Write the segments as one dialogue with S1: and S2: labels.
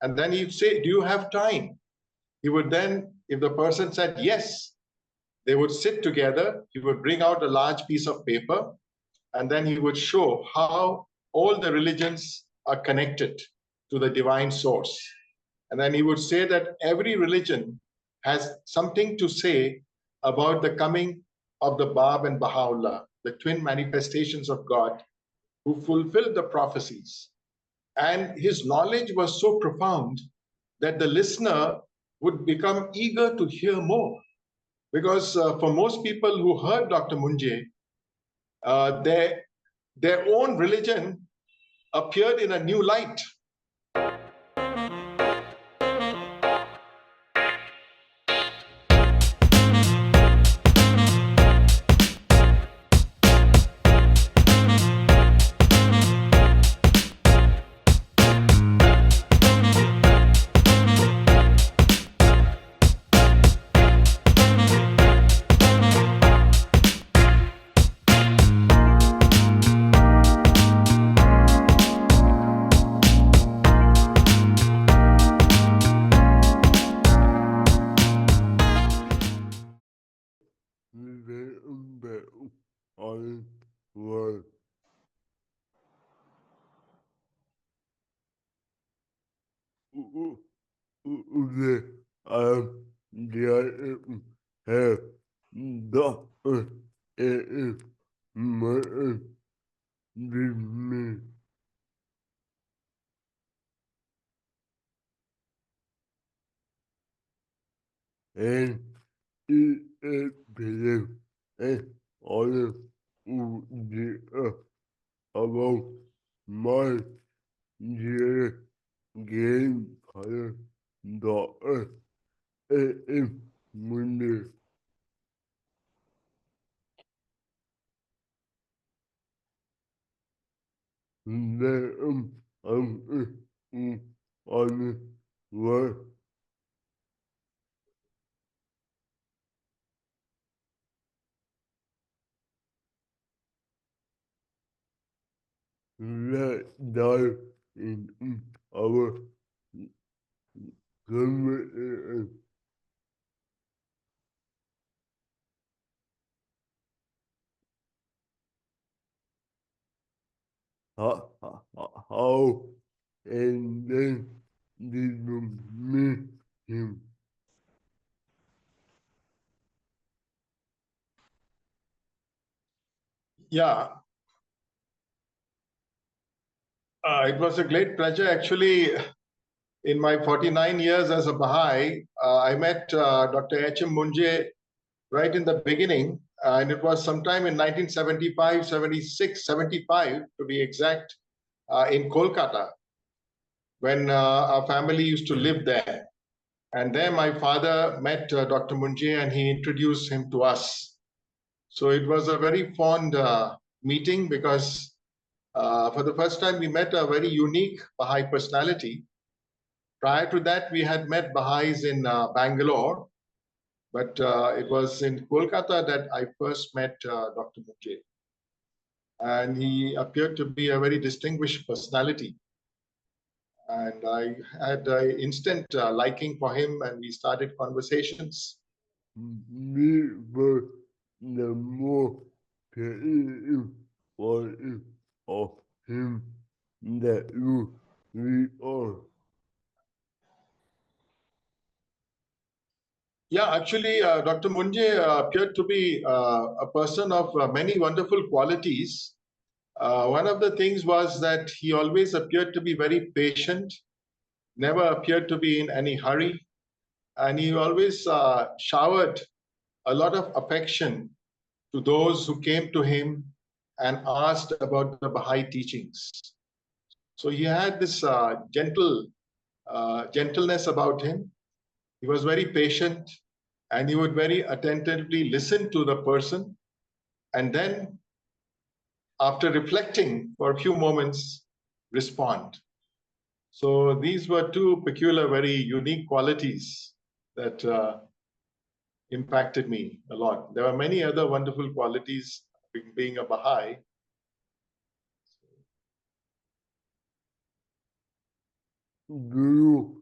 S1: And then he'd say, do you have time? He would then, if the person said yes, they would sit together. He would bring out a large piece of paper, and then he would show how all the religions are connected to the divine source. And then he would say that every religion has something to say about the coming of the Bab and Baha'u'llah, the twin manifestations of God who fulfilled the prophecies. And his knowledge was so profound that the listener would become eager to hear more. Because for most people who heard Dr. Munje, their own religion appeared in a new light.
S2: And believe and all who about my dear grandfather, daughter, and Munje. Then on what let die in our government. How and then did you meet him?
S1: Yeah, it was a great pleasure. Actually, in my 49 years as a Baha'i, I met Dr. Munje right in the beginning, and it was sometime in 1975, 76, 75 to be exact, in Kolkata, when our family used to live there. And there my father met Dr. Munje and he introduced him to us. So it was a very fond meeting because for the first time we met a very unique Baha'i personality. Prior to that, we had met Baha'is in Bangalore, but it was in Kolkata that I first met Dr. Munje. And he appeared to be a very distinguished personality. And I had an instant liking for him, and we started conversations.
S2: Me were the more creative quality of him that you we are.
S1: Yeah, actually, Dr. Munje appeared to be a person of many wonderful qualities. One of the things was that he always appeared to be very patient, never appeared to be in any hurry, and he always showered a lot of affection to those who came to him and asked about the Baha'i teachings. So he had this gentleness about him. He was very patient, and he would very attentively listen to the person, and then after reflecting for a few moments, respond. So these were two peculiar, very unique qualities that impacted me a lot. There were many other wonderful qualities being a Baha'i.
S2: Do you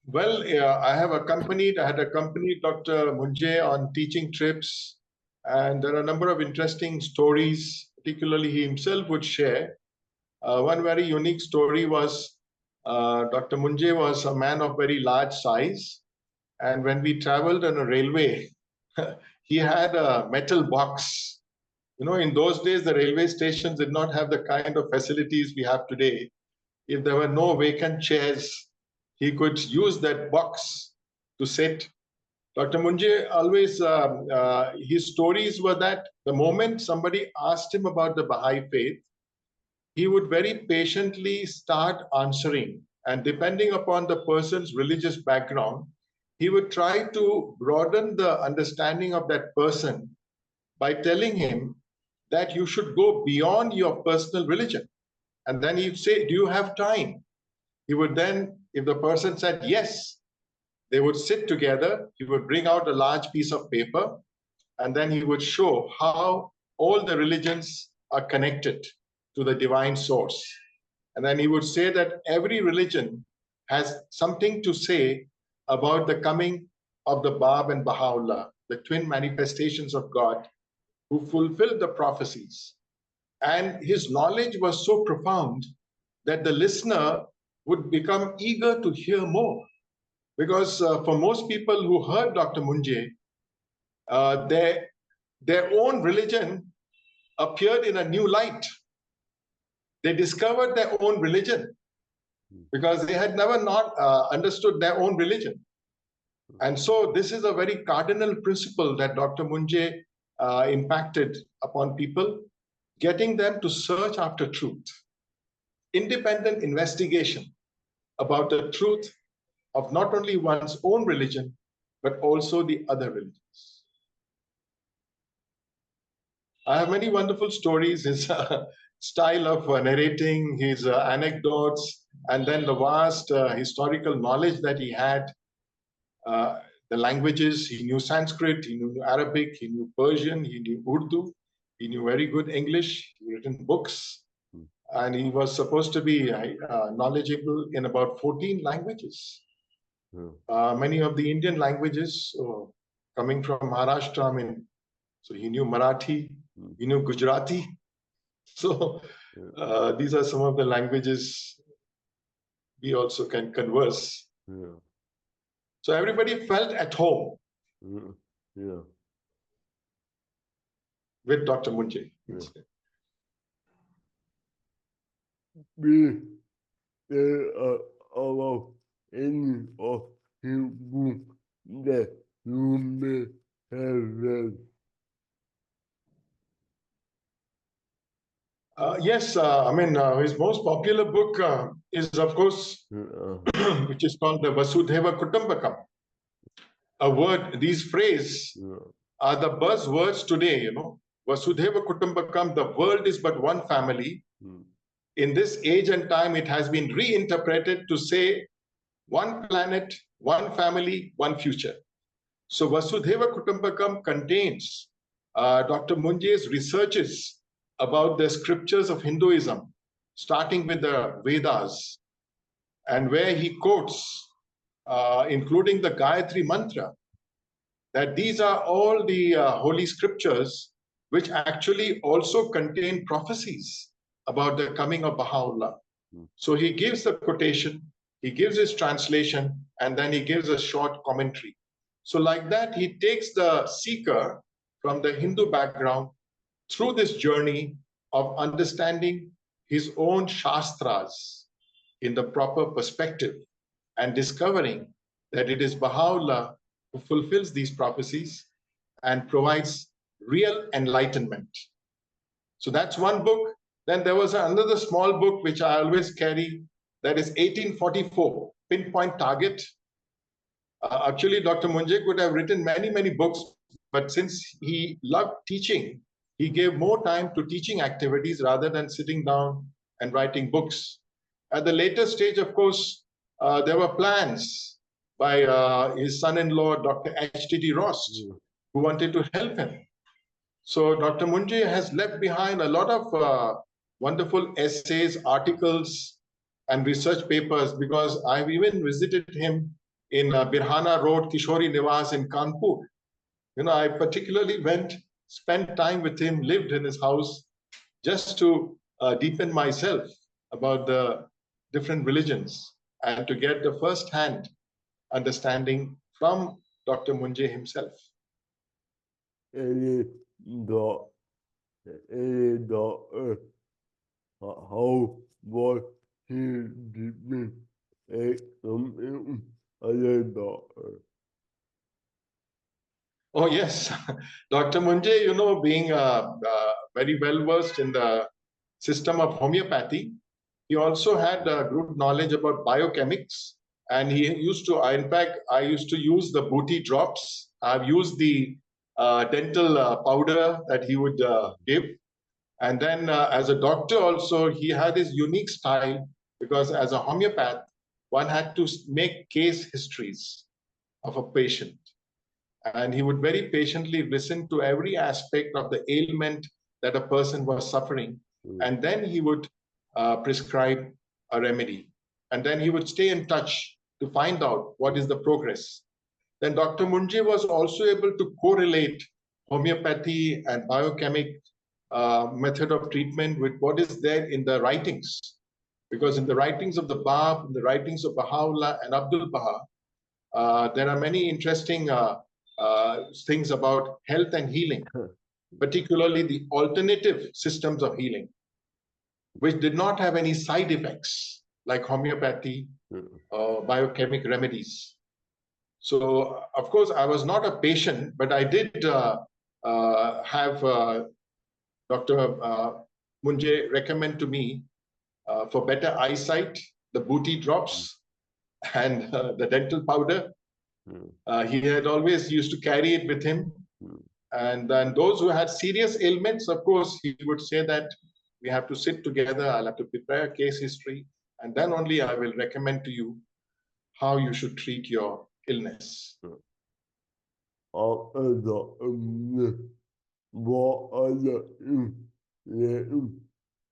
S1: Well, I had accompanied Dr. Munje on teaching trips, and there are a number of interesting stories, particularly he himself would share. One very unique story was Dr. Munje was a man of very large size, and when we traveled on a railway, he had a metal box. You know, in those days, the railway stations did not have the kind of facilities we have today. If there were no vacant chairs, he could use that box to sit. Dr. Munje always, his stories were that the moment somebody asked him about the Baha'i faith, he would very patiently start answering. And depending upon the person's religious background, he would try to broaden the understanding of that person by telling him that you should go beyond your personal religion. And then he'd say, do you have time? He would then, if the person said yes, they would sit together. He would bring out a large piece of paper, and then he would show how all the religions are connected to the divine source. And then he would say that every religion has something to say about the coming of the Bab and Baha'u'llah, the twin manifestations of God who fulfilled the prophecies. And his knowledge was so profound that the listener would become eager to hear more. Because for most people who heard Dr. Munje, their own religion appeared in a new light. They discovered their own religion because they had never not understood their own religion. And so this is a very cardinal principle that Dr. Munje impacted upon people, getting them to search after truth. Independent investigation about the truth of not only one's own religion, but also the other religions. I have many wonderful stories, his style of narrating, his anecdotes, and then the vast historical knowledge that he had, the languages. He knew Sanskrit, he knew Arabic, he knew Persian, he knew Urdu, he knew very good English, he written books, and he was supposed to be knowledgeable in about 14 languages. Many of the Indian languages coming from Maharashtra, I mean, so he knew Marathi, he knew Gujarati. So these are some of the languages we also can converse. So everybody felt at home with Dr. Munje.
S2: Any of his book that you may have read?
S1: Yes, I mean, his most popular book is, of course, which is called the Vasudhaiva Kutumbakam. A word, these phrases are the buzzwords today, you know. Vasudhaiva Kutumbakam, the world is but one family. In this age and time, it has been reinterpreted to say one planet, one family, one future. So Vasudhaiva Kutumbakam contains Dr. Munje's researches about the scriptures of Hinduism, starting with the Vedas, and where he quotes, including the Gayatri Mantra, that these are all the holy scriptures which actually also contain prophecies about the coming of Baha'u'llah. So he gives the quotation, he gives his translation, and then he gives a short commentary. So like that, he takes the seeker from the Hindu background through this journey of understanding his own Shastras in the proper perspective and discovering that it is Baha'u'llah who fulfills these prophecies and provides real enlightenment. So that's one book. Then there was another small book which I always carry, that is 1844, Pinpoint Target. Actually, Dr. Munje could have written many, many books, but since he loved teaching, he gave more time to teaching activities rather than sitting down and writing books. At the later stage, of course, there were plans by his son-in-law, Dr. H.T.T. Rost, who wanted to help him. So Dr. Munje has left behind a lot of wonderful essays, articles, and research papers, because I've even visited him in Birhana Road, Kishori Niwas in Kanpur. I particularly spent time with him, lived in his house just to deepen myself about the different religions and to get the first-hand understanding from Dr. Munje himself.
S2: Any doctor, how was he different from other doctor?
S1: Oh, yes. Dr. Munje, being very well versed in the system of homeopathy, he also had good knowledge about biochemics. And he used to, in fact, I used to use the booty drops. I've used the dental powder that he would give. And then as a doctor also, he had his unique style because as a homeopath, one had to make case histories of a patient. And he would very patiently listen to every aspect of the ailment that a person was suffering. And then he would prescribe a remedy. And then he would stay in touch to find out what is the progress. Then Dr. Munje was also able to correlate homeopathy and biochemic method of treatment with what is there in the writings. Because in the writings of the Bab, in the writings of Baha'u'llah and Abdul Baha, there are many interesting things about health and healing, particularly the alternative systems of healing, which did not have any side effects like homeopathy or biochemic remedies. So, of course, I was not a patient, but I did have Dr. Munje recommend to me for better eyesight, the booty drops and the dental powder. He had always used to carry it with him. And then those who had serious ailments, of course, he would say that we have to sit together, I'll have to prepare a case history, and then only I will recommend to you how you should treat your illness.
S2: What are the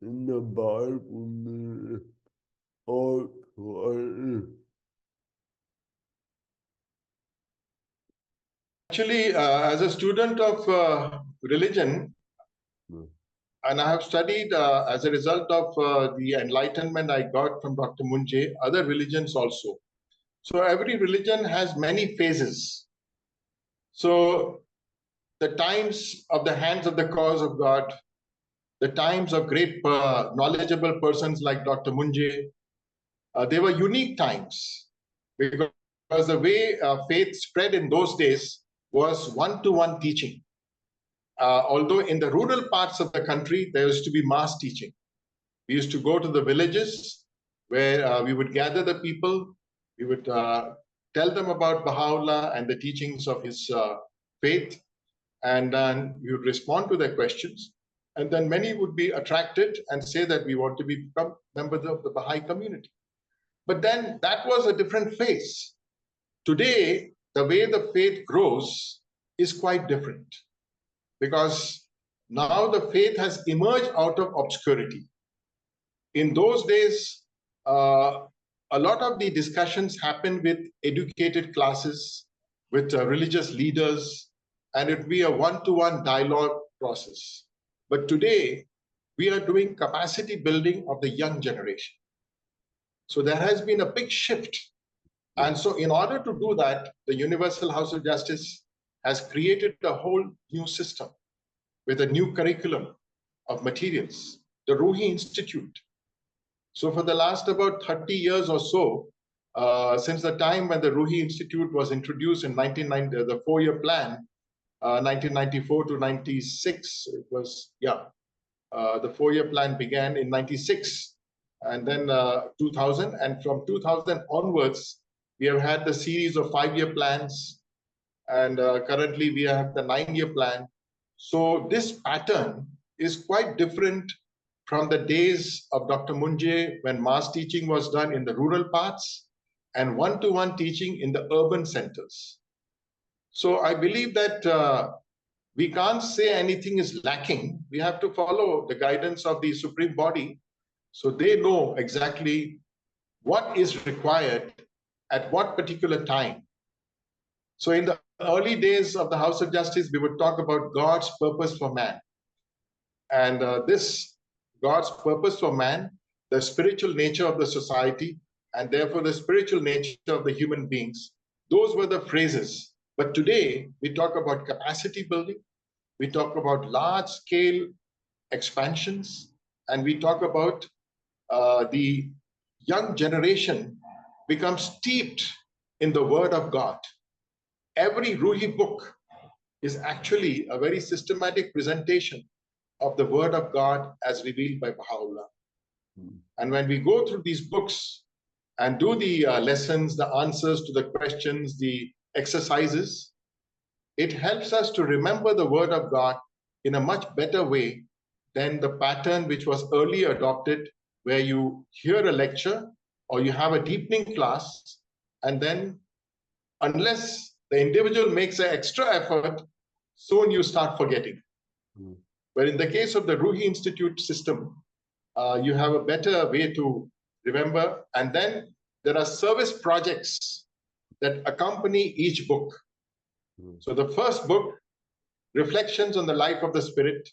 S2: in the Bible or
S1: Actually, as a student of religion, and I have studied as a result of the enlightenment I got from Dr. Munje, other religions also. So every religion has many phases. So the times of the hands of the cause of God, the times of great knowledgeable persons like Dr. Munje, they were unique times because the way faith spread in those days was one-to-one teaching. Although in the rural parts of the country, there used to be mass teaching. We used to go to the villages where we would gather the people, we would tell them about Baha'u'llah and the teachings of his faith, and then we would respond to their questions. And then many would be attracted and say that we want to become members of the Baha'i community. But then that was a different phase. Today, the way the faith grows is quite different because now the faith has emerged out of obscurity. In those days, a lot of the discussions happened with educated classes, with religious leaders, and it would be a one-to-one dialogue process. But today, we are doing capacity building of the young generation. So there has been a big shift. And so in order to do that, the Universal House of Justice has created a whole new system with a new curriculum of materials, the Ruhi Institute. So for the last about 30 years or so, since the time when the Ruhi Institute was introduced in 1990, the 4-year plan, 1994 to 96, it was, the 4-year plan began in 96 and then 2000. And from 2000 onwards, we have had the series of 5-year plans. And currently we have the 9-year plan. So this pattern is quite different from the days of Dr. Munje when mass teaching was done in the rural parts and one-to-one teaching in the urban centers. So I believe that we can't say anything is lacking. We have to follow the guidance of the Supreme Body so they know exactly what is required at what particular time. So in the early days of the House of Justice, we would talk about God's purpose for man. And this God's purpose for man, the spiritual nature of the society, and therefore the spiritual nature of the human beings, those were the phrases. But today, we talk about capacity building, we talk about large-scale expansions, and we talk about the young generation becomes steeped in the Word of God. Every Ruhi book is actually a very systematic presentation of the Word of God as revealed by Baha'u'llah. And when we go through these books and do the lessons, the answers to the questions, the exercises, it helps us to remember the Word of God in a much better way than the pattern which was earlier adopted, where you hear a lecture or you have a deepening class, and then unless the individual makes an extra effort, soon you start forgetting. But in the case of the Ruhi Institute system, you have a better way to remember. And then there are service projects that accompany each book. So the first book, Reflections on the Life of the Spirit,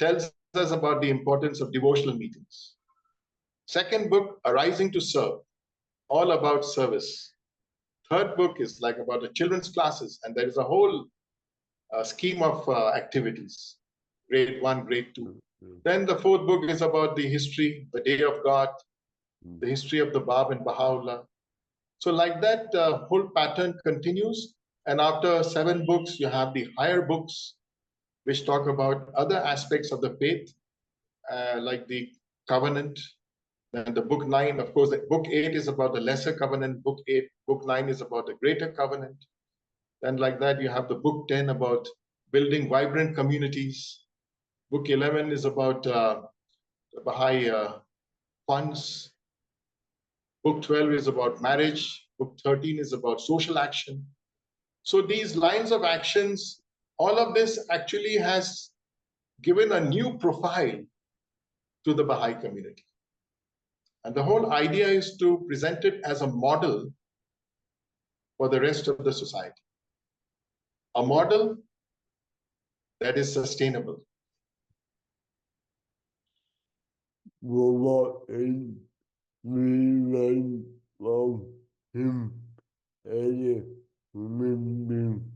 S1: tells us about the importance of devotional meetings. Second book, Arising to Serve, all about service. Third book is like about the children's classes, and there is a whole scheme of activities, grade 1, grade 2. Then the fourth book is about the history, the day of God, the history of the Bab and Baha'u'llah. So like that, whole pattern continues. And after 7 books, you have the higher books, which talk about other aspects of the faith, like the covenant. Then the book 9, of course, the book 8 is about the lesser covenant. Book 9 is about the greater covenant. Then like that, you have the book 10 about building vibrant communities. Book 11 is about the Baha'i funds. Book 12 is about marriage. Book 13 is about social action. So these lines of actions, all of this actually has given a new profile to the Baha'i community. And the whole idea is to present it as a model for the rest of the society. A model that is sustainable.
S2: What is we learn from him as a human being?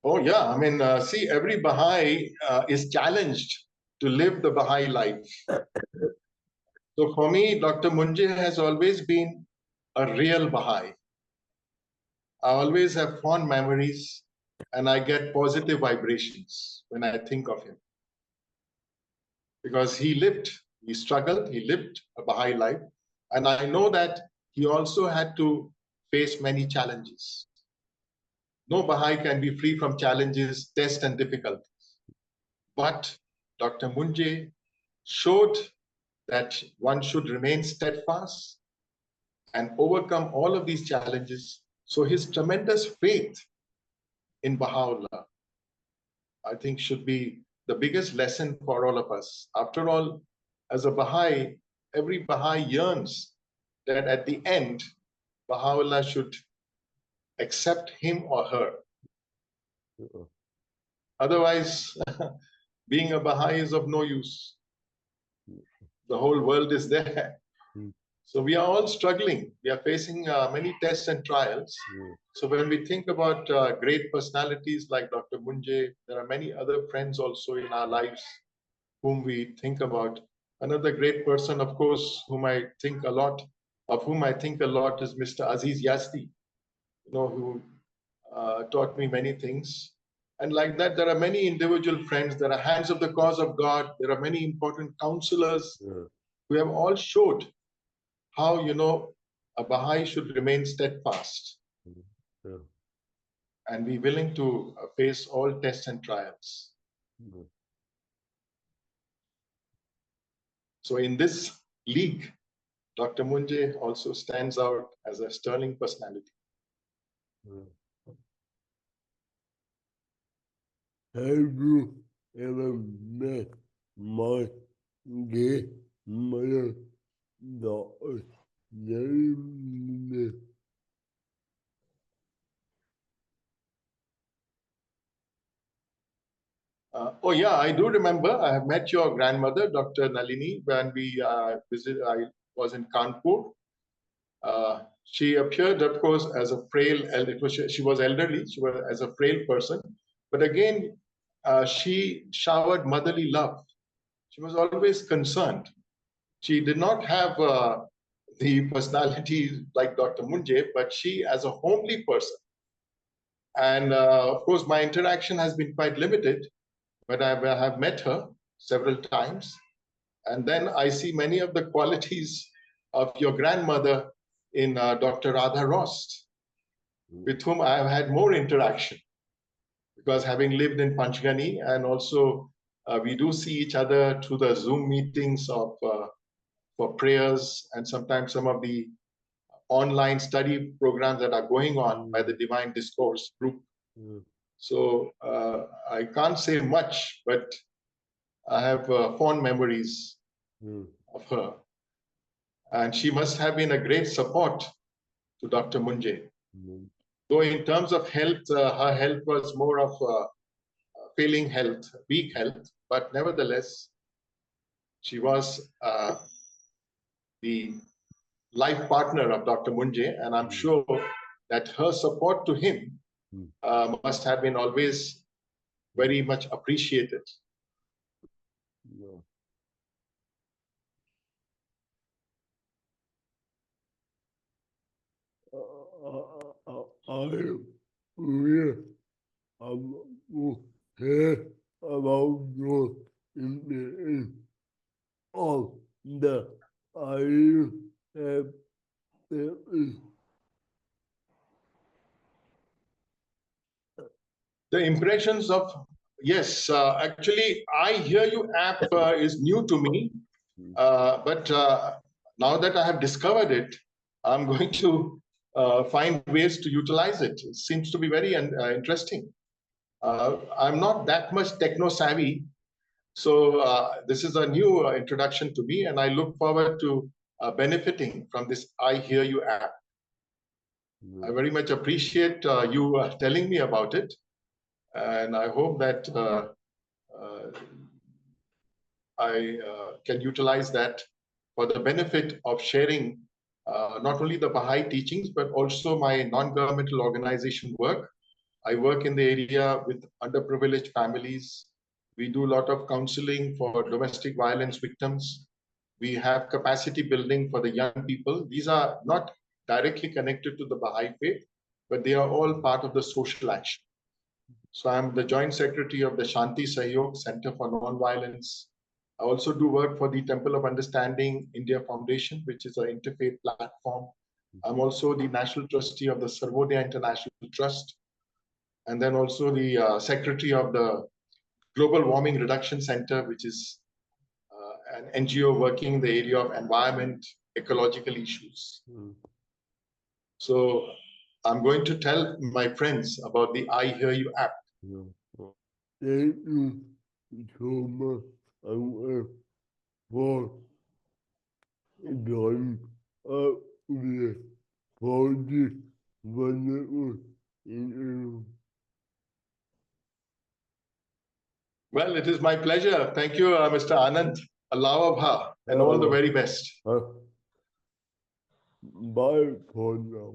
S1: Oh, yeah. I mean, see, every Baha'i is challenged to live the Baha'i life. So for me, Dr. Munje has always been a real Baha'i. I always have fond memories and I get positive vibrations when I think of him. Because he lived, he struggled, he lived a Baha'i life. And I know that he also had to face many challenges. No Baha'i can be free from challenges, tests, and difficulties. But Dr. Munje showed that one should remain steadfast and overcome all of these challenges. So his tremendous faith in Baha'u'llah, I think, should be the biggest lesson for all of us. After all, as a Baha'i, every Baha'i yearns that at the end, Baha'u'llah should accept him or her. Otherwise, being a Baha'i is of no use. The whole world is there. So we are all struggling. We are facing many tests and trials. So when we think about great personalities like Dr. Munje, there are many other friends also in our lives whom we think about. Another great person, of course, of whom I think a lot is Mr. Aziz Yazdi, who taught me many things. And like that, there are many individual friends. There are hands of the cause of God. There are many important counselors who have all showed how, a Baha'i should remain steadfast and be willing to face all tests and trials. So in this league, Dr. Munje also stands out as a sterling personality.
S2: Have you ever met my ghé mơ đỏ giấy
S1: Oh yeah, I do remember. I have met your grandmother, Dr. Nalini, when we visited. I was in Kanpur. She appeared, of course, as a frail. She was elderly. She was as a frail person, but again, she showered motherly love. She was always concerned. She did not have the personality like Dr. Munje, but she, as a homely person, and of course, my interaction has been quite limited, but I have met her several times. And then I see many of the qualities of your grandmother in Dr. Radha Rost, with whom I have had more interaction because having lived in Panchgani and also we do see each other through the Zoom meetings of for prayers and sometimes some of the online study programs that are going on by the Divine Discourse group. So I can't say much, but I have fond memories of her. And she must have been a great support to Dr. Munje. Though in terms of health, her health was more of failing health, weak health, but nevertheless, she was the life partner of Dr. Munje, and I'm sure that her support to him must have been always very much appreciated.
S2: I will hear about your in of the I have
S1: The impressions of, yes, actually, I Hear You app is new to me, but now that I have discovered it, I'm going to find ways to utilize it. It seems to be very interesting. I'm not that much techno savvy, so this is a new introduction to me, and I look forward to benefiting from this I Hear You app. I very much appreciate you telling me about it, and I hope that I can utilize that for the benefit of sharing not only the Baha'i teachings, but also my non-governmental organization work. I work in the area with underprivileged families. We do a lot of counseling for domestic violence victims. We have capacity building for the young people. These are not directly connected to the Baha'i faith, but they are all part of the social action. So I'm the Joint Secretary of the Shanti Sahyog Center for Nonviolence. I also do work for the Temple of Understanding India Foundation, which is an interfaith platform. I'm also the National Trustee of the Sarvodaya International Trust, and then also the Secretary of the Global Warming Reduction Center, which is an NGO working in the area of environment, ecological issues. So I'm going to tell my friends about the I Hear You app.
S2: thank you so much for joining up with for this wonderful interview.
S1: Well, it is my pleasure. Thank you, Mr. Anand. Allah Abha, and all the very best.
S2: Bye for now.